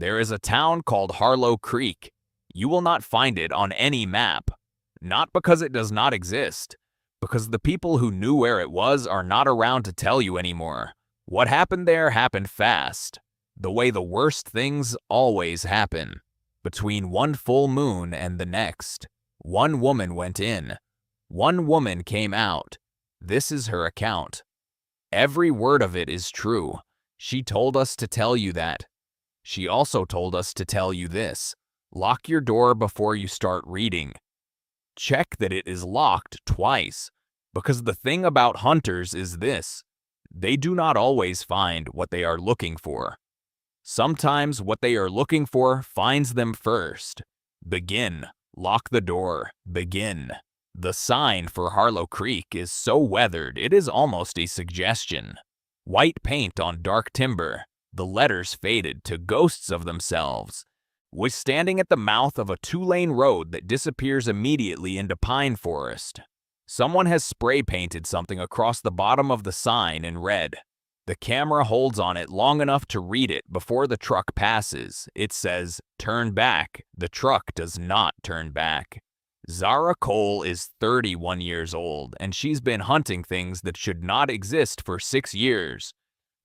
There is a town called Harlow Creek. You will not find it on any map. Not because it does not exist, because the people who knew where it was are not around to tell you anymore. What happened there happened fast, the way the worst things always happen. Between one full moon and the next, one woman went in. One woman came out. This is her account. Every word of it is true. She told us to tell you that. She also told us to tell you this. Lock your door before you start reading. Check that it is locked twice, because the thing about hunters is this: they do not always find what they are looking for. Sometimes what they are looking for finds them first. Begin. Lock the door. Begin. The sign for Harlow Creek is so weathered it is almost a suggestion. White paint on dark timber. The letters faded to ghosts of themselves. Was standing at the mouth of a two-lane road that disappears immediately into pine forest. Someone has spray painted something across the bottom of the sign in red. The camera holds on it long enough to read it before the truck passes. It says, "Turn back." The truck does not turn back. Zara Cole is 31 years old, and she's been hunting things that should not exist for 6 years.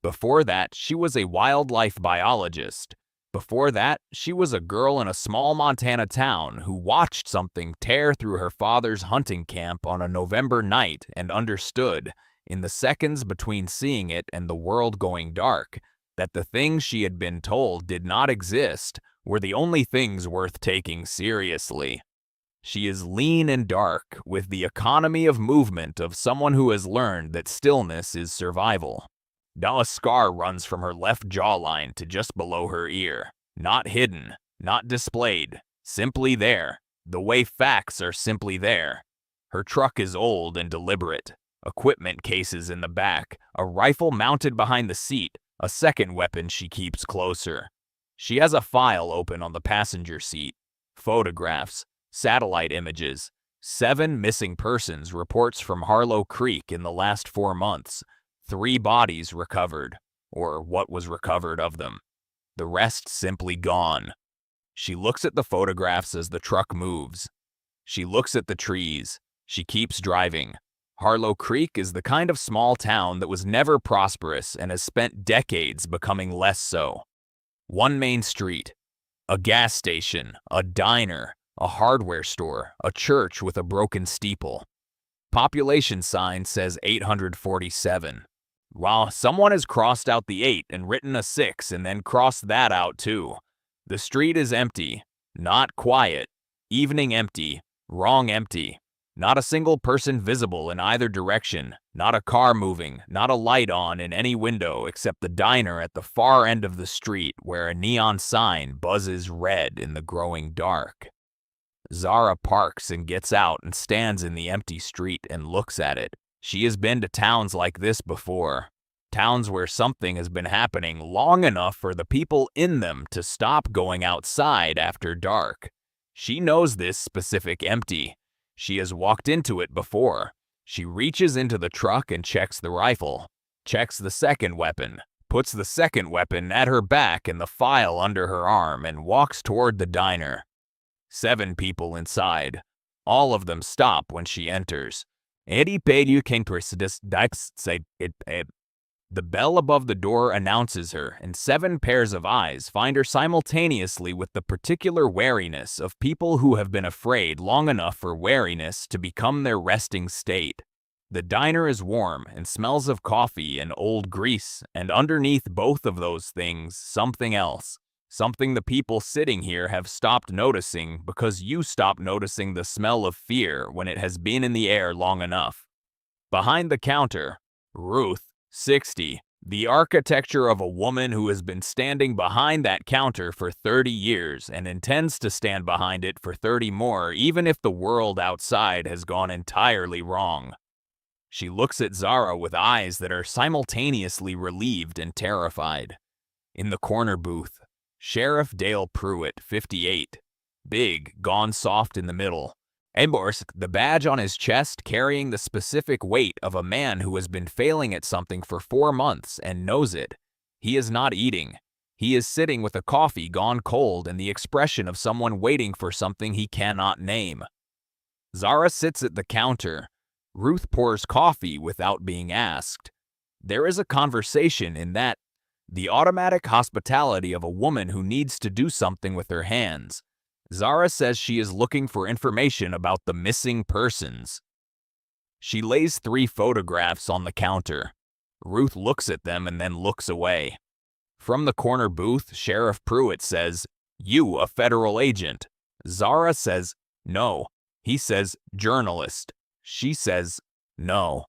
Before that, she was a wildlife biologist. Before that, she was a girl in a small Montana town who watched something tear through her father's hunting camp on a November night and understood, in the seconds between seeing it and the world going dark, that the things she had been told did not exist were the only things worth taking seriously. She is lean and dark, with the economy of movement of someone who has learned that stillness is survival. Now a scar runs from her left jawline to just below her ear. Not hidden, not displayed, simply there, the way facts are simply there. Her truck is old and deliberate. Equipment cases in the back, a rifle mounted behind the seat, a second weapon she keeps closer. She has a file open on the passenger seat. Photographs, satellite images, 7 missing persons reports from Harlow Creek in the last 4 months. 3 bodies recovered, or what was recovered of them. The rest simply gone. She looks at the photographs as the truck moves. She looks at the trees. She keeps driving. Harlow Creek is the kind of small town that was never prosperous and has spent decades becoming less so. One main street, a gas station, a diner, a hardware store, a church with a broken steeple. Population sign says 847. While someone has crossed out the 8 and written a 6 and then crossed that out too. The street is empty, not quiet, evening empty, wrong empty. Not a single person visible in either direction, not a car moving, not a light on in any window except the diner at the far end of the street where a neon sign buzzes red in the growing dark. Zara parks and gets out and stands in the empty street and looks at it. She has been to towns like this before. Towns where something has been happening long enough for the people in them to stop going outside after dark. She knows this specific empty. She has walked into it before. She reaches into the truck and checks the rifle, checks the second weapon, puts the second weapon at her back and the file under her arm and walks toward the diner. 7 people inside. All of them stop when she enters. The bell above the door announces her, and 7 pairs of eyes find her simultaneously with the particular wariness of people who have been afraid long enough for wariness to become their resting state. The diner is warm and smells of coffee and old grease, and underneath both of those things, something else. Something the people sitting here have stopped noticing because you stopped noticing the smell of fear when it has been in the air long enough. Behind the counter, Ruth, 60, the architecture of a woman who has been standing behind that counter for 30 years and intends to stand behind it for 30 more even if the world outside has gone entirely wrong. She looks at Zara with eyes that are simultaneously relieved and terrified. In the corner booth, Sheriff Dale Pruitt, 58, big, gone soft in the middle. Emborsk, the badge on his chest carrying the specific weight of a man who has been failing at something for 4 months and knows it. He is not eating. He is sitting with a coffee gone cold and the expression of someone waiting for something he cannot name. Zara sits at the counter. Ruth pours coffee without being asked. There is a conversation in that, the automatic hospitality of a woman who needs to do something with her hands. Zara says she is looking for information about the missing persons. She lays 3 photographs on the counter. Ruth looks at them and then looks away. From the corner booth, Sheriff Pruitt says, "You, a federal agent?" Zara says, "No." He says, "Journalist." She says, "No."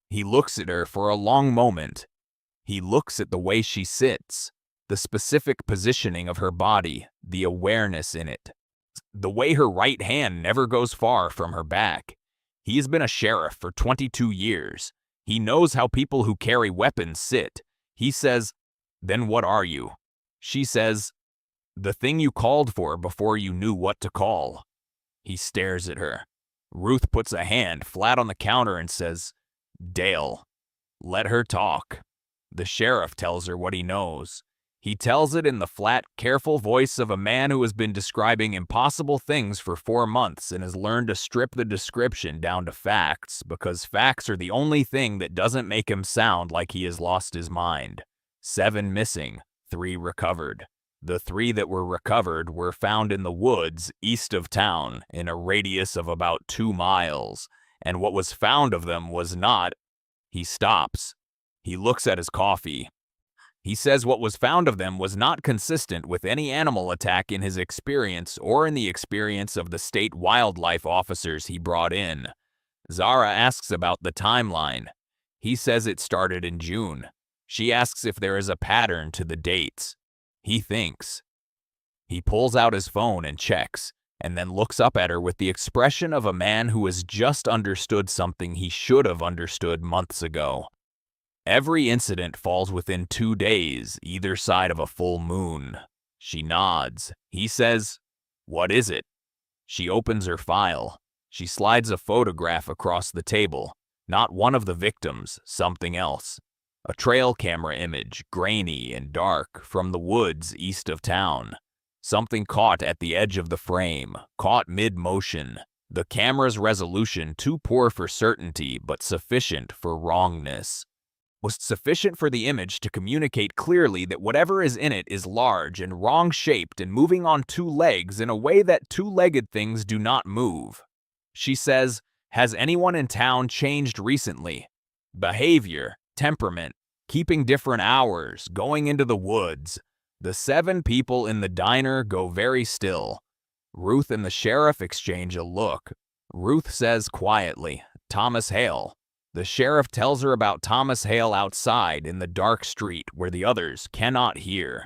He looks at her for a long moment. He looks at the way she sits, the specific positioning of her body, the awareness in it, the way her right hand never goes far from her back. He has been a sheriff for 22 years. He knows how people who carry weapons sit. He says, "Then what are you?" She says, "The thing you called for before you knew what to call." He stares at her. Ruth puts a hand flat on the counter and says, "Dale, let her talk." The sheriff tells her what he knows. He tells it in the flat, careful voice of a man who has been describing impossible things for 4 months and has learned to strip the description down to facts, because facts are the only thing that doesn't make him sound like he has lost his mind. 7 missing, 3 recovered. The 3 that were recovered were found in the woods east of town in a radius of about 2 miles, and what was found of them was not... He stops. He looks at his coffee. He says what was found of them was not consistent with any animal attack in his experience or in the experience of the state wildlife officers he brought in. Zara asks about the timeline. He says it started in June. She asks if there is a pattern to the dates. He thinks. He pulls out his phone and checks, and then looks up at her with the expression of a man who has just understood something he should have understood months ago. Every incident falls within 2 days, either side of a full moon. She nods. He says, "What is it?" She opens her file. She slides a photograph across the table. Not one of the victims, something else. A trail camera image, grainy and dark, from the woods east of town. Something caught at the edge of the frame, caught mid-motion. The camera's resolution too poor for certainty, but sufficient for wrongness. Was sufficient for the image to communicate clearly that whatever is in it is large and wrong-shaped and moving on 2 legs in a way that 2-legged things do not move. She says, "Has anyone in town changed recently? Behavior, temperament, keeping different hours, going into the woods." The 7 people in the diner go very still. Ruth and the sheriff exchange a look. Ruth says quietly, "Thomas Hale." The sheriff tells her about Thomas Hale outside in the dark street where the others cannot hear.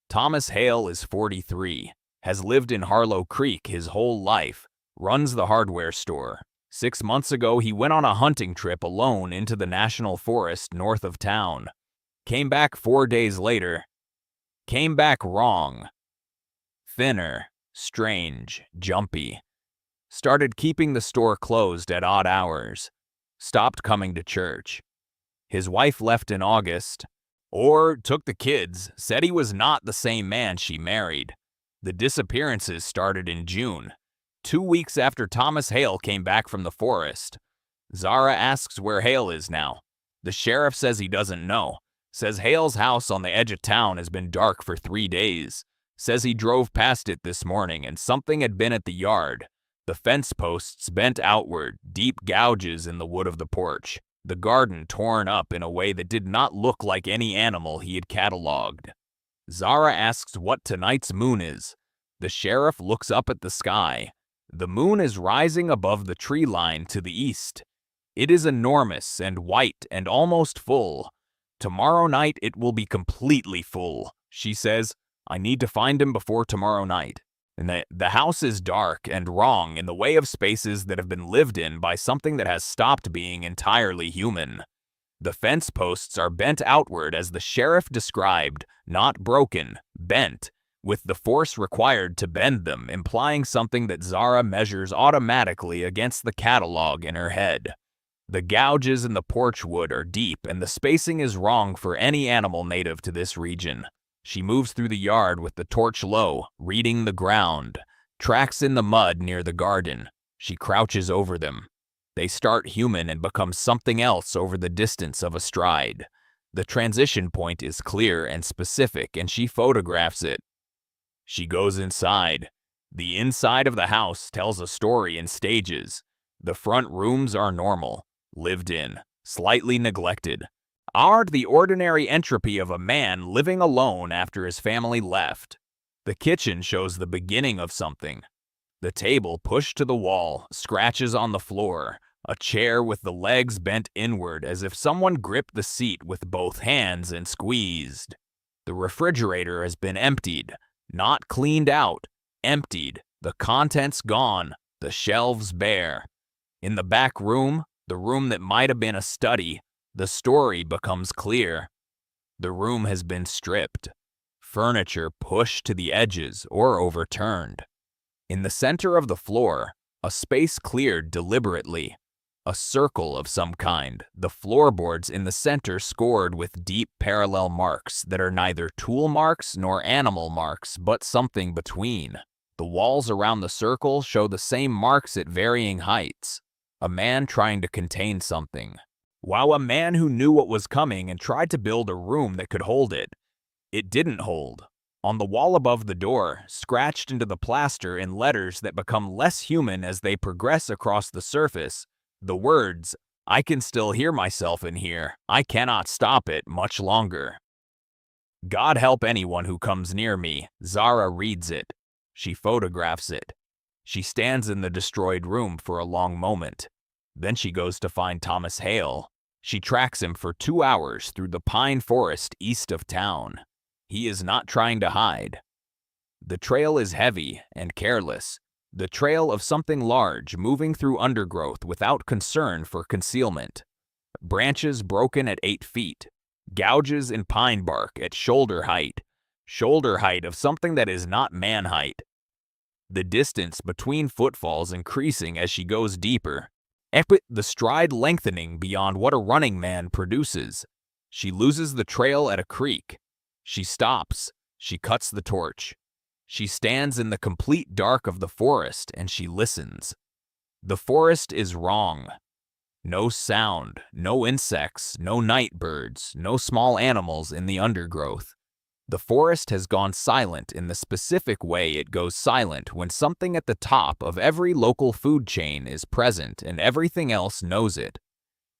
Thomas Hale is 43, has lived in Harlow Creek his whole life, runs the hardware store. 6 months ago, he went on a hunting trip alone into the national forest north of town. Came back 4 days later. Came back wrong. Thinner, strange, jumpy. Started keeping the store closed at odd hours. Stopped coming to church. His wife left in August, or took the kids, said he was not the same man she married. The disappearances started in June, 2 weeks after Thomas Hale came back from the forest. Zara asks where Hale is now. The sheriff says he doesn't know. Says Hale's house on the edge of town has been dark for 3 days. Says he drove past it this morning and something had been at the yard. The fence posts bent outward, deep gouges in the wood of the porch. The garden torn up in a way that did not look like any animal he had cataloged. Zara asks what tonight's moon is. The sheriff looks up at the sky. The moon is rising above the tree line to the east. It is enormous and white and almost full. Tomorrow night it will be completely full. She says, "I need to find him before tomorrow night." And the house is dark and wrong in the way of spaces that have been lived in by something that has stopped being entirely human. The fence posts are bent outward as the sheriff described, not broken, bent, with the force required to bend them, implying something that Zara measures automatically against the catalog in her head. The gouges in the porch wood are deep and the spacing is wrong for any animal native to this region. She moves through the yard with the torch low, reading the ground. Tracks in the mud near the garden. She crouches over them. They start human and become something else over the distance of a stride. The transition point is clear and specific, and she photographs it. She goes inside. The inside of the house tells a story in stages. The front rooms are normal, lived in, slightly neglected. Are the ordinary entropy of a man living alone after his family left. The kitchen shows the beginning of something. The table pushed to the wall, scratches on the floor. A chair with the legs bent inward as if someone gripped the seat with both hands and squeezed. The refrigerator has been emptied, not cleaned out, emptied, the contents gone, the shelves bare. In the back room, the room that might have been a study, the story becomes clear. The room has been stripped, furniture pushed to the edges or overturned. In the center of the floor, a space cleared deliberately. A circle of some kind, the floorboards in the center scored with deep parallel marks that are neither tool marks nor animal marks, but something between. The walls around the circle show the same marks at varying heights. A man trying to contain something. Wow, a man who knew what was coming and tried to build a room that could hold it. It didn't hold. On the wall above the door, scratched into the plaster in letters that become less human as they progress across the surface, the words, "I can still hear myself in here. I cannot stop it much longer." God help anyone who comes near me. Zara reads it. She photographs it. She stands in the destroyed room for a long moment. Then she goes to find Thomas Hale. She tracks him for 2 hours through the pine forest east of town. He is not trying to hide. The trail is heavy and careless. The trail of something large moving through undergrowth without concern for concealment. Branches broken at 8 feet. Gouges in pine bark at shoulder height. Shoulder height of something that is not man height. The distance between footfalls increasing as she goes deeper. The stride lengthening beyond what a running man produces. She loses the trail at a creek. She stops. She cuts the torch. She stands in the complete dark of the forest and she listens. The forest is wrong. No sound, no insects, no night birds, no small animals in the undergrowth. The forest has gone silent in the specific way it goes silent when something at the top of every local food chain is present and everything else knows it.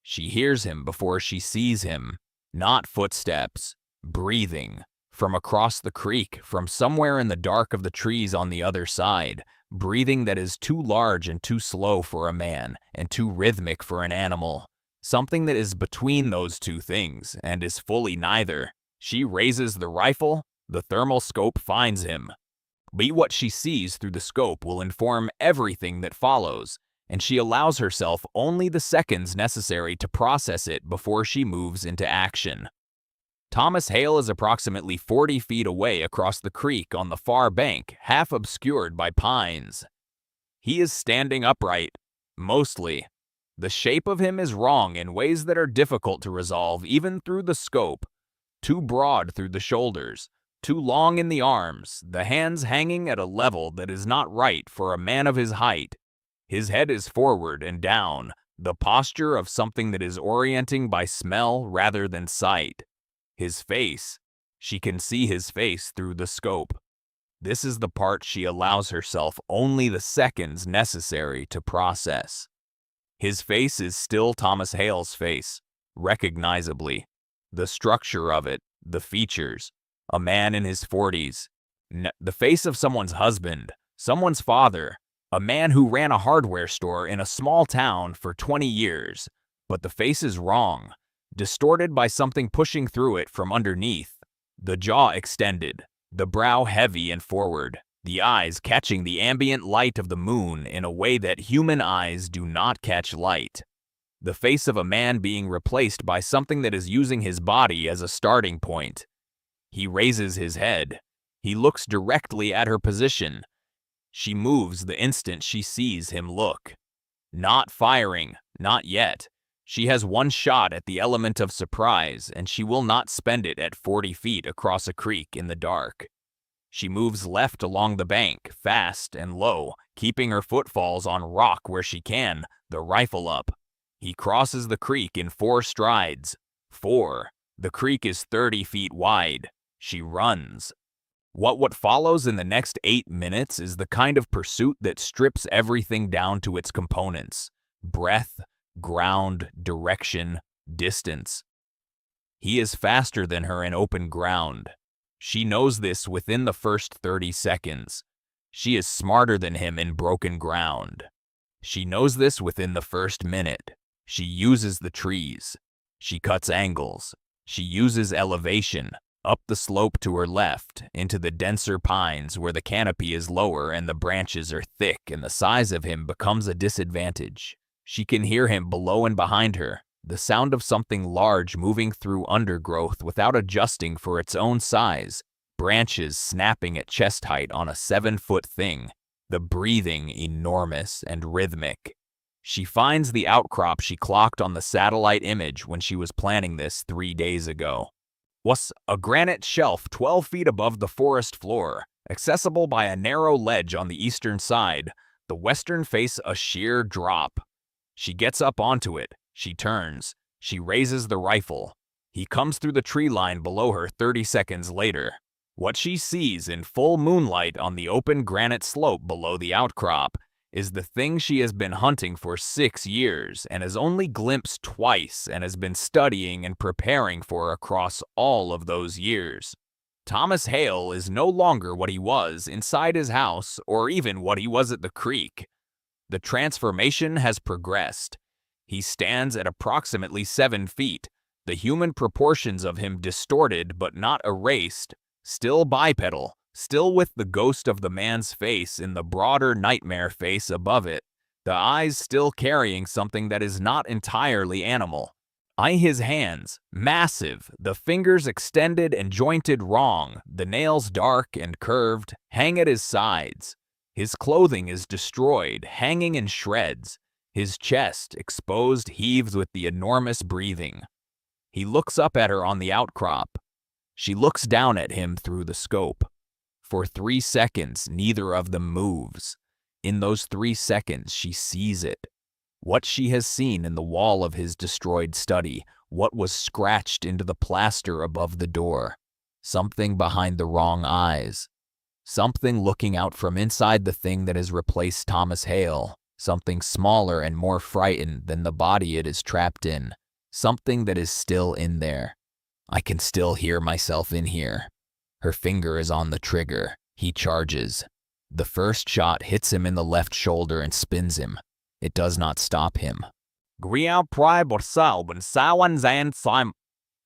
She hears him before she sees him. Not footsteps, breathing. From across the creek, from somewhere in the dark of the trees on the other side, breathing that is too large and too slow for a man, and too rhythmic for an animal. Something that is between those two things, and is fully neither. She raises the rifle, the thermal scope finds him. But what she sees through the scope will inform everything that follows, and she allows herself only the seconds necessary to process it before she moves into action. Thomas Hale is approximately 40 feet away across the creek on the far bank, half obscured by pines. He is standing upright, mostly. The shape of him is wrong in ways that are difficult to resolve even through the scope. Too broad through the shoulders, too long in the arms, the hands hanging at a level that is not right for a man of his height. His head is forward and down, the posture of something that is orienting by smell rather than sight. His face. She can see his face through the scope. This is the part she allows herself only the seconds necessary to process. His face is still Thomas Hale's face, recognizably. The structure of it, the features. A man in his 40s. The face of someone's husband, someone's father, a man who ran a hardware store in a small town for 20 years. But the face is wrong. Distorted by something pushing through it from underneath. The jaw extended, the brow heavy and forward, the eyes catching the ambient light of the moon in a way that human eyes do not catch light. The face of a man being replaced by something that is using his body as a starting point. He raises his head. He looks directly at her position. She moves the instant she sees him look. Not firing, not yet. She has one shot at the element of surprise, and she will not spend it at 40 feet across a creek in the dark. She moves left along the bank, fast and low, keeping her footfalls on rock where she can, the rifle up. He crosses the creek in 4 strides. 4. The creek is 30 feet wide. She runs. What follows in the next 8 minutes is the kind of pursuit that strips everything down to its components: breath, ground, direction, distance. He is faster than her in open ground. She knows this within the first 30 seconds. She is smarter than him in broken ground. She knows this within the first minute. She uses the trees. She cuts angles. She uses elevation, up the slope to her left, into the denser pines where the canopy is lower and the branches are thick and the size of him becomes a disadvantage. She can hear him below and behind her, the sound of something large moving through undergrowth without adjusting for its own size, branches snapping at chest height on a 7-foot thing, the breathing enormous and rhythmic. She finds the outcrop she clocked on the satellite image when she was planning this 3 days ago. Was a granite shelf 12 feet above the forest floor, accessible by a narrow ledge on the eastern side, the western face a sheer drop. She gets up onto it. She turns. She raises the rifle. He comes through the tree line below her 30 seconds later. What she sees in full moonlight on the open granite slope below the outcrop is the thing she has been hunting for 6 years and has only glimpsed twice and has been studying and preparing for across all of those years. Thomas Hale is no longer what he was inside his house or even what he was at the creek. The transformation has progressed. He stands at approximately 7 feet, the human proportions of him distorted but not erased, still bipedal, still with the ghost of the man's face in the broader nightmare face above it, the eyes still carrying something that is not entirely animal. His hands, massive, the fingers extended and jointed wrong, the nails dark and curved, hang at his sides. His clothing is destroyed, hanging in shreds. His chest, exposed, heaves with the enormous breathing. He looks up at her on the outcrop. She looks down at him through the scope. For 3 seconds, neither of them moves. In those 3 seconds, she sees it. What she has seen in the wall of his destroyed study, what was scratched into the plaster above the door. Something behind the wrong eyes. Something looking out from inside the thing that has replaced Thomas Hale. Something smaller and more frightened than the body it is trapped in. Something that is still in there. I can still hear myself in here. Her finger is on the trigger. He charges. The first shot hits him in the left shoulder and spins him. It does not stop him.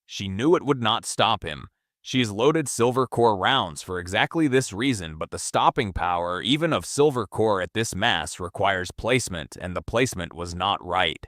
She knew it would not stop him. She has loaded silver core rounds for exactly this reason, but the stopping power, even of silver core at this mass, requires placement, and the placement was not right.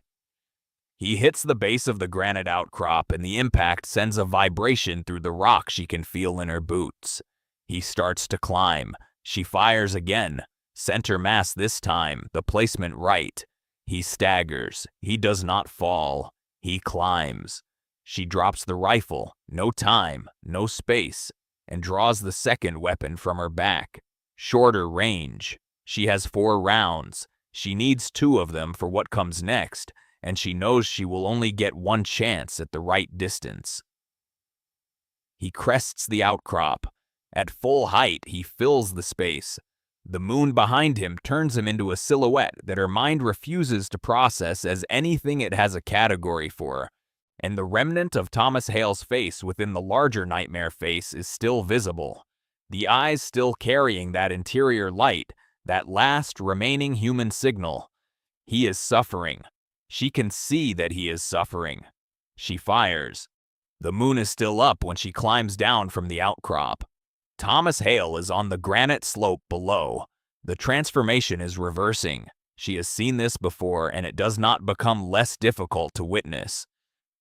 He hits the base of the granite outcrop, and the impact sends a vibration through the rock she can feel in her boots. He starts to climb. She fires again. Center mass this time, the placement right. He staggers. He does not fall. He climbs. She drops the rifle, no time, no space, and draws the second weapon from her back. Shorter range. She has 4 rounds. She needs 2 of them for what comes next, and she knows she will only get 1 chance at the right distance. He crests the outcrop. At full height, he fills the space. The moon behind him turns him into a silhouette that her mind refuses to process as anything it has a category for, and the remnant of Thomas Hale's face within the larger nightmare face is still visible, the eyes still carrying that interior light, that last remaining human signal. He is suffering. She can see that he is suffering. She fires. The moon is still up when she climbs down from the outcrop. Thomas Hale is on the granite slope below. The transformation is reversing. She has seen this before, and it does not become less difficult to witness.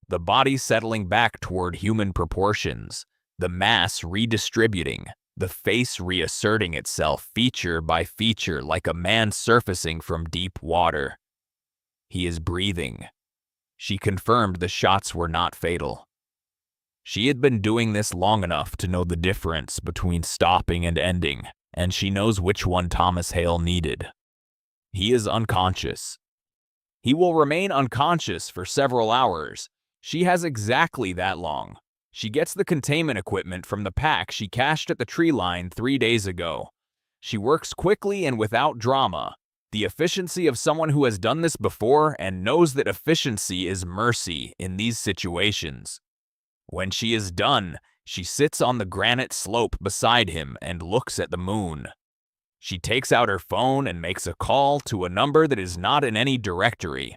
The body settling back toward human proportions, the mass redistributing, the face reasserting itself feature by feature like a man surfacing from deep water. He is breathing. She confirmed the shots were not fatal. She had been doing this long enough to know the difference between stopping and ending, and she knows which one Thomas Hale needed. He is unconscious. He will remain unconscious for several hours. She has exactly that long. She gets the containment equipment from the pack she cached at the tree line 3 days ago. She works quickly and without drama. The efficiency of someone who has done this before and knows that efficiency is mercy in these situations. When she is done, she sits on the granite slope beside him and looks at the moon. She takes out her phone and makes a call to a number that is not in any directory.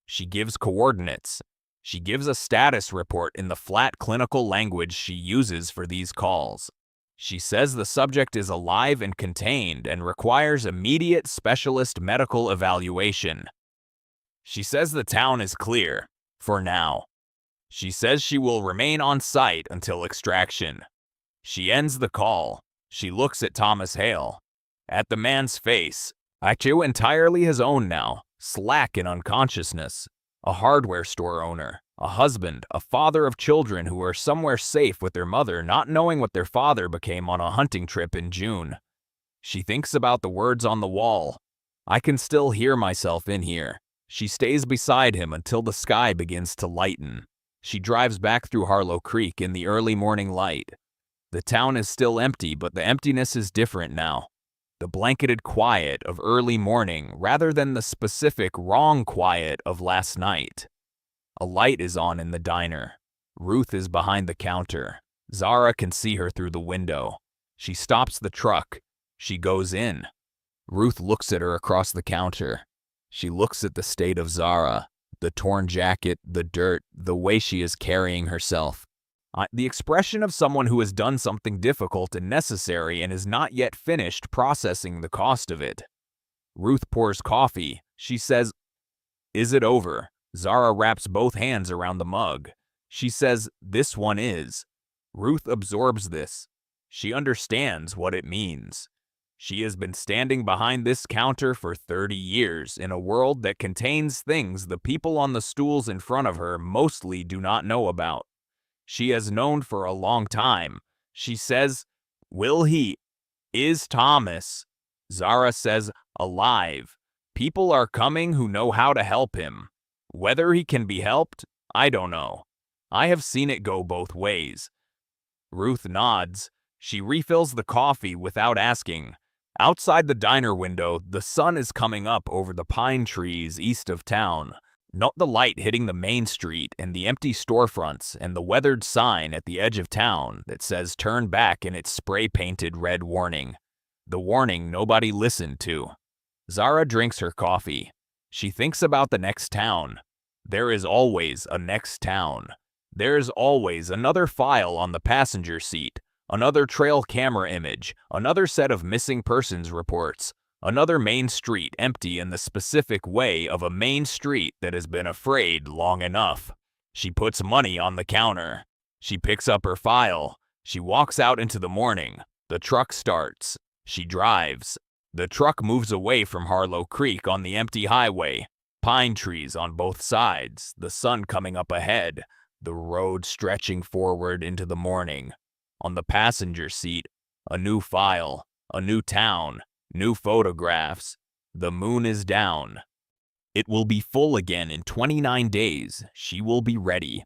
She gives coordinates. She gives a status report in the flat clinical language she uses for these calls. She says the subject is alive and contained and requires immediate specialist medical evaluation. She says the town is clear, for now. She says she will remain on site until extraction. She ends the call. She looks at Thomas Hale. At the man's face, IQ entirely his own now, slack in unconsciousness. A hardware store owner, a husband, a father of children who are somewhere safe with their mother, not knowing what their father became on a hunting trip in June. She thinks about the words on the wall. I can still hear myself in here. She stays beside him until the sky begins to lighten. She drives back through Harlow Creek in the early morning light. The town is still empty, but the emptiness is different now. The blanketed quiet of early morning rather than the specific wrong quiet of last night. A light is on in the diner. Ruth is behind the counter. Zara can see her through the window. She stops the truck. She goes in. Ruth looks at her across the counter. She looks at the state of Zara, the torn jacket, the dirt, the way she is carrying herself. The expression of someone who has done something difficult and necessary and is not yet finished processing the cost of it. Ruth pours coffee. She says, "Is it over?" Zara wraps both hands around the mug. She says, "This one is." Ruth absorbs this. She understands what it means. She has been standing behind this counter for 30 years in a world that contains things the people on the stools in front of her mostly do not know about. She has known for a long time. She says, Is Thomas? Zara says, alive. People are coming who know how to help him. Whether he can be helped, I don't know. I have seen it go both ways. Ruth nods. She refills the coffee without asking. Outside the diner window, the sun is coming up over the pine trees east of town. Not the light hitting the main street and the empty storefronts and the weathered sign at the edge of town that says turn back in its spray-painted red warning. The warning nobody listened to. Zara drinks her coffee. She thinks about the next town. There is always a next town. There is always another file on the passenger seat, another trail camera image, another set of missing persons reports. Another main street empty in the specific way of a main street that has been afraid long enough. She puts money on the counter. She picks up her file. She walks out into the morning. The truck starts. She drives. The truck moves away from Harlow Creek on the empty highway. Pine trees on both sides, the sun coming up ahead, the road stretching forward into the morning. On the passenger seat, a new file, a new town. New photographs. The moon is down. It will be full again in 29 days. She will be ready.